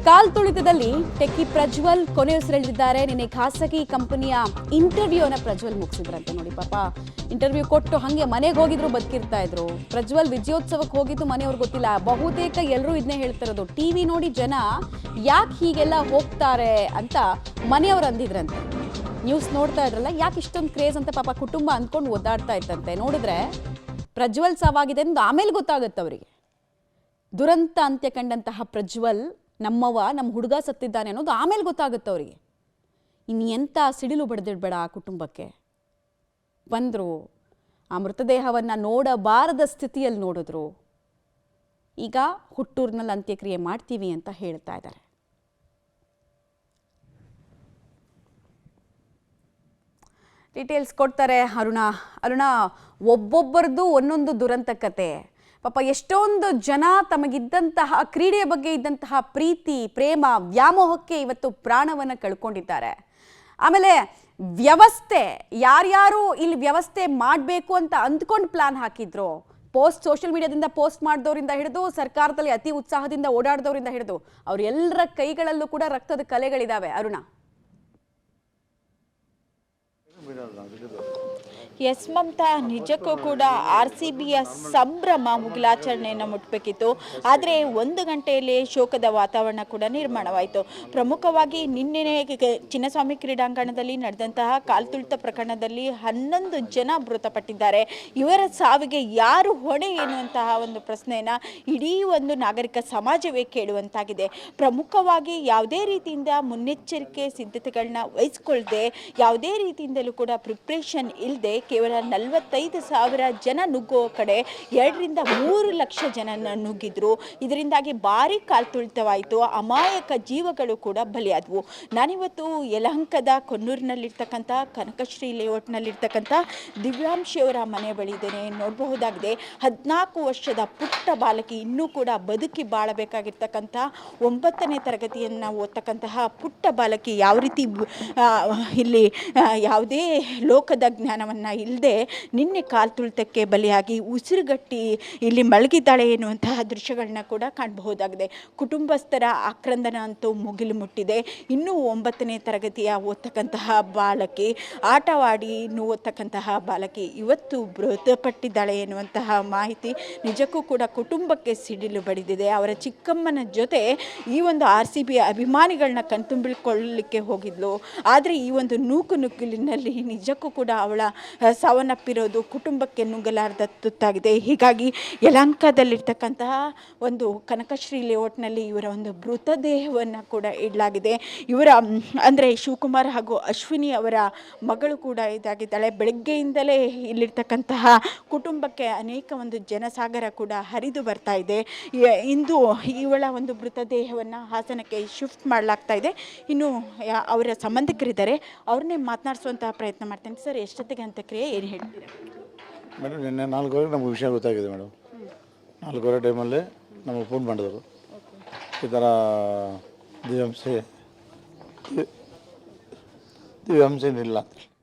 ಕಾಲ್ ತುಳಿತದಲ್ಲಿ techie Prajwal ಕೊನೆಯುಸಿರೆಳೆದಿದ್ದಾರೆ. ನಿನ್ನೆ ಖಾಸಗಿ ಕಂಪನಿಯ ಇಂಟರ್ವ್ಯೂನ ಪ್ರಜ್ವಲ್ ಮುಗಿಸಿದ್ರಂತೆ. ನೋಡಿ ಪಾಪ ಇಂಟರ್ವ್ಯೂ ಕೊಟ್ಟು ಹಂಗೆ ಮನೆಗೆ ಹೋಗಿದ್ರು ಬದುಕಿರ್ತಾ ಇದ್ರು. ಪ್ರಜ್ವಲ್ ವಿಜಯೋತ್ಸವಕ್ಕೆ ಹೋಗಿದ್ದು ಮನೆಯವ್ರಿಗೆ ಗೊತ್ತಿಲ್ಲ. ಬಹುತೇಕ ಎಲ್ಲರೂ ಇದನ್ನೇ ಹೇಳ್ತಿರೋದು, ಟಿವಿ ನೋಡಿ ಜನ ಯಾಕೆ ಹೀಗೆಲ್ಲ ಹೋಗ್ತಾರೆ ಅಂತ ಮನೆಯವ್ರು ಅಂದಿದ್ರಂತೆ. ನ್ಯೂಸ್ ನೋಡ್ತಾ ಇದ್ರಲ್ಲ, ಯಾಕೆ ಇಷ್ಟೊಂದು ಕ್ರೇಜ್ ಅಂತ ಪಾಪ ಕುಟುಂಬ ಅಂದ್ಕೊಂಡು ಒದ್ದಾಡ್ತಾ ಇತ್ತಂತೆ. ನೋಡಿದ್ರೆ ಪ್ರಜ್ವಲ್ ಸಾವಾಗಿದೆ ಅಂತ ಆಮೇಲೆ ಗೊತ್ತಾಗುತ್ತೆ ಅವರಿಗೆ. ದುರಂತ ಅಂತ್ಯ ಕಂಡಂತಹ ಪ್ರಜ್ವಲ್ ನಮ್ಮ ಹುಡುಗ ಸತ್ತಿದ್ದಾನೆ ಅನ್ನೋದು ಆಮೇಲೆ ಗೊತ್ತಾಗುತ್ತೆ ಅವರಿಗೆ. ಇನ್ನು ಎಂಥ ಸಿಡಿಲು ಬಡ್ದಿಡ್ಬೇಡ ಆ ಕುಟುಂಬಕ್ಕೆ. ಬಂದರು, ಆ ಮೃತದೇಹವನ್ನು ನೋಡಬಾರದ ಸ್ಥಿತಿಯಲ್ಲಿ ನೋಡಿದ್ರು. ಈಗ ಹುಟ್ಟೂರಿನಲ್ಲಿ ಅಂತ್ಯಕ್ರಿಯೆ ಮಾಡ್ತೀವಿ ಅಂತ ಹೇಳ್ತಾ ಇದ್ದಾರೆ. ಡೀಟೇಲ್ಸ್ ಕೊಡ್ತಾರೆ ಅರುಣ. ಒಬ್ಬೊಬ್ಬರದು ಒಂದೊಂದು ದುರಂತ ಕತೆ. ಪಾಪ ಎಷ್ಟೊಂದು ಜನ ತಮಗಿದ್ದಂತಹ ಕ್ರೀಡೆಯ ಬಗ್ಗೆ ಇದ್ದಂತಹ ಪ್ರೀತಿ, ಪ್ರೇಮ, ವ್ಯಾಮೋಹಕ್ಕೆ ಇವತ್ತು ಪ್ರಾಣವನ್ನು ಕಳ್ಕೊಂಡಿದ್ದಾರೆ. ಆಮೇಲೆ ವ್ಯವಸ್ಥೆ, ಯಾರ್ಯಾರು ಇಲ್ಲಿ ವ್ಯವಸ್ಥೆ ಮಾಡಬೇಕು ಅಂತ ಅಂದ್ಕೊಂಡು ಪ್ಲಾನ್ ಹಾಕಿದ್ರು, ಸೋಷಿಯಲ್ ಮೀಡಿಯಾದಿಂದ ಪೋಸ್ಟ್ ಮಾಡಿದವರಿಂದ ಹಿಡಿದು ಸರ್ಕಾರದಲ್ಲಿ ಅತಿ ಉತ್ಸಾಹದಿಂದ ಓಡಾಡಿದವರಿಂದ ಹಿಡಿದು ಅವರೆಲ್ಲರ ಕೈಗಳಲ್ಲೂ ಕೂಡ ರಕ್ತದ ಕಲೆಗಳಿದಾವೆ. ಅರುಣ, ಎಸ್ ಮಮತಾ, ನಿಜಕ್ಕೂ ಕೂಡ RCBಯ ಸಂಭ್ರಮ ಮುಗಿಲಾಚರಣೆಯನ್ನು ಮುಟ್ಟಬೇಕಿತ್ತು. ಆದರೆ 1 ಗಂಟೆಯಲ್ಲಿ ಶೋಕದ ವಾತಾವರಣ ಕೂಡ ನಿರ್ಮಾಣವಾಯಿತು. ಪ್ರಮುಖವಾಗಿ ನಿನ್ನೆ ಚಿನ್ನಸ್ವಾಮಿ ಕ್ರೀಡಾಂಗಣದಲ್ಲಿ ನಡೆದಂತಹ ಕಾಲ್ತುಳಿತ ಪ್ರಕರಣದಲ್ಲಿ 11 ಜನ ಮೃತಪಟ್ಟಿದ್ದಾರೆ. ಇವರ ಸಾವಿಗೆ ಯಾರು ಹೊಣೆ ಎನ್ನುವಂತಹ ಒಂದು ಪ್ರಶ್ನೆಯನ್ನು ಇಡೀ ಒಂದು ನಾಗರಿಕ ಸಮಾಜವೇ ಕೇಳುವಂತಾಗಿದೆ. ಪ್ರಮುಖವಾಗಿ ಯಾವುದೇ ರೀತಿಯಿಂದ ಮುನ್ನೆಚ್ಚರಿಕೆ ಸಿದ್ಧತೆಗಳನ್ನ ವಹಿಸಿಕೊಳ್ಳದೆ, ಯಾವುದೇ ರೀತಿಯಿಂದಲೂ ಕೂಡ ಪ್ರಿಪ್ರೇಷನ್ ಇಲ್ಲದೆ ಕೇವಲ 45,000 ಜನ ನುಗ್ಗುವ ಕಡೆ 2 ರಿಂದ 3 ಲಕ್ಷ ಜನ ನುಗ್ಗಿದ್ರು. ಇದರಿಂದಾಗಿ ಭಾರಿ ಕಾಲ್ತುಳಿತವಾಯಿತು. ಅಮಾಯಕ ಜೀವಗಳು ಕೂಡ ಬಲಿಯಾದವು. ನಾನಿವತ್ತು ಯಲಹಂಕದ ಕೊನ್ನೂರಿನಲ್ಲಿರ್ತಕ್ಕಂಥ ಕನಕಶ್ರೀ ಲೇಔಟ್ನಲ್ಲಿರ್ತಕ್ಕಂಥ ದಿವ್ಯಾಂಶಿಯವರ ಮನೆ ಬಳಿ ಇದ್ದೇನೆ. ನೋಡಬಹುದಾಗಿದೆ, 14 ವರ್ಷದ ಪುಟ್ಟ ಬಾಲಕಿ, ಇನ್ನೂ ಕೂಡ ಬದುಕಿ ಬಾಳಬೇಕಾಗಿರ್ತಕ್ಕಂಥ 9ನೇ ತರಗತಿಯನ್ನು ಓದ್ತಕ್ಕಂತಹ ಪುಟ್ಟ ಬಾಲಕಿ ಯಾವ ರೀತಿ ಇಲ್ಲಿ ಯಾವುದೇ ಲೋಕದ ಜ್ಞಾನವನ್ನು ಇಲ್ಲದೆ ನಿನ್ನೆ ಕಾಲ್ತುಳಿತಕ್ಕೆ ಬಲಿಯಾಗಿ ಉಸಿರುಗಟ್ಟಿ ಇಲ್ಲಿ ಮಲಗಿದ್ದಾಳೆ ಎನ್ನುವಂತಹ ದೃಶ್ಯಗಳನ್ನ ಕೂಡ ಕಾಣಬಹುದಾಗಿದೆ. ಕುಟುಂಬಸ್ಥರ ಆಕ್ರಂದನ ಅಂತೂ ಮುಗಿಲು ಮುಟ್ಟಿದೆ. ಇನ್ನೂ 9ನೇ ತರಗತಿಯ ಓದ್ತಕ್ಕಂತಹ ಬಾಲಕಿ, ಆಟವಾಡಿ ಓದ್ತಕ್ಕಂತಹ ಬಾಲಕಿ ಇವತ್ತು ಮೃತಪಟ್ಟಿದ್ದಾಳೆ ಎನ್ನುವಂತಹ ಮಾಹಿತಿ ನಿಜಕ್ಕೂ ಕೂಡ ಕುಟುಂಬಕ್ಕೆ ಸಿಡಿಲು ಬಡಿದಿದೆ. ಅವರ ಚಿಕ್ಕಮ್ಮನ ಜೊತೆ ಈ ಒಂದು RCB ಅಭಿಮಾನಿಗಳನ್ನ ಕಣ್ತುಂಬಿಕೊಳ್ಳಲಿಕ್ಕೆ ಹೋಗಿದ್ಲು. ಆದರೆ ಈ ಒಂದು ನುಗ್ಗಲಿನಲ್ಲಿ ನಿಜಕ್ಕೂ ಕೂಡ ಅವಳ ಸಾವನ್ನಪ್ಪಿರೋದು ಕುಟುಂಬಕ್ಕೆ ನುಗ್ಗಲಾರದ ತುತ್ತಾಗಿದೆ. ಹೀಗಾಗಿ ಯಲಹಂಕದಲ್ಲಿರ್ತಕ್ಕಂತಹ ಒಂದು ಕನಕಶ್ರೀ ಲೇಔಟ್ನಲ್ಲಿ ಇವರ ಒಂದು ಮೃತದೇಹವನ್ನು ಕೂಡ ಇಡಲಾಗಿದೆ. ಇವರ ಅಂದರೆ ಶಿವಕುಮಾರ್ ಹಾಗೂ ಅಶ್ವಿನಿ ಅವರ ಮಗಳು ಕೂಡ ಇದಾಗಿದ್ದಾಳೆ. ಬೆಳಗ್ಗೆಯಿಂದಲೇ ಇಲ್ಲಿರ್ತಕ್ಕಂತಹ ಕುಟುಂಬಕ್ಕೆ ಅನೇಕ ಒಂದು ಜನಸಾಗರ ಕೂಡ ಹರಿದು ಬರ್ತಾ ಇದೆ. ಇಂದು ಇವಳ ಒಂದು ಮೃತದೇಹವನ್ನು ಹಾಸನಕ್ಕೆ ಶಿಫ್ಟ್ ಮಾಡಲಾಗ್ತಾ ಇದೆ. ಇನ್ನು ಅವರ ಸಂಬಂಧಿಕರಿದ್ದಾರೆ, ಅವ್ರನ್ನೇ ಮಾತನಾಡಿಸುವಂತಹ ಪ್ರಯತ್ನ ಮಾಡ್ತೇನೆ. ಸರ್, ಎಷ್ಟೊತ್ತಿಗೆ ಅಂತ್ಯಕ್ರಿಯೆ, ಏನು ಹೇಳ್ತೀರಾ? ಮೇಡಮ್, ನಿನ್ನೆ 4 ನಮಗೆ ವಿಷಯ ಗೊತ್ತಾಗಿದೆ ಮೇಡಮ್. 4 ಟೈಮಲ್ಲಿ ನಮಗೆ ಫೋನ್ ಮಾಡಿದ್ರು, ಈ ಥರ ದಿವ್ಯಾಂಶ ಇಲ್ಲ.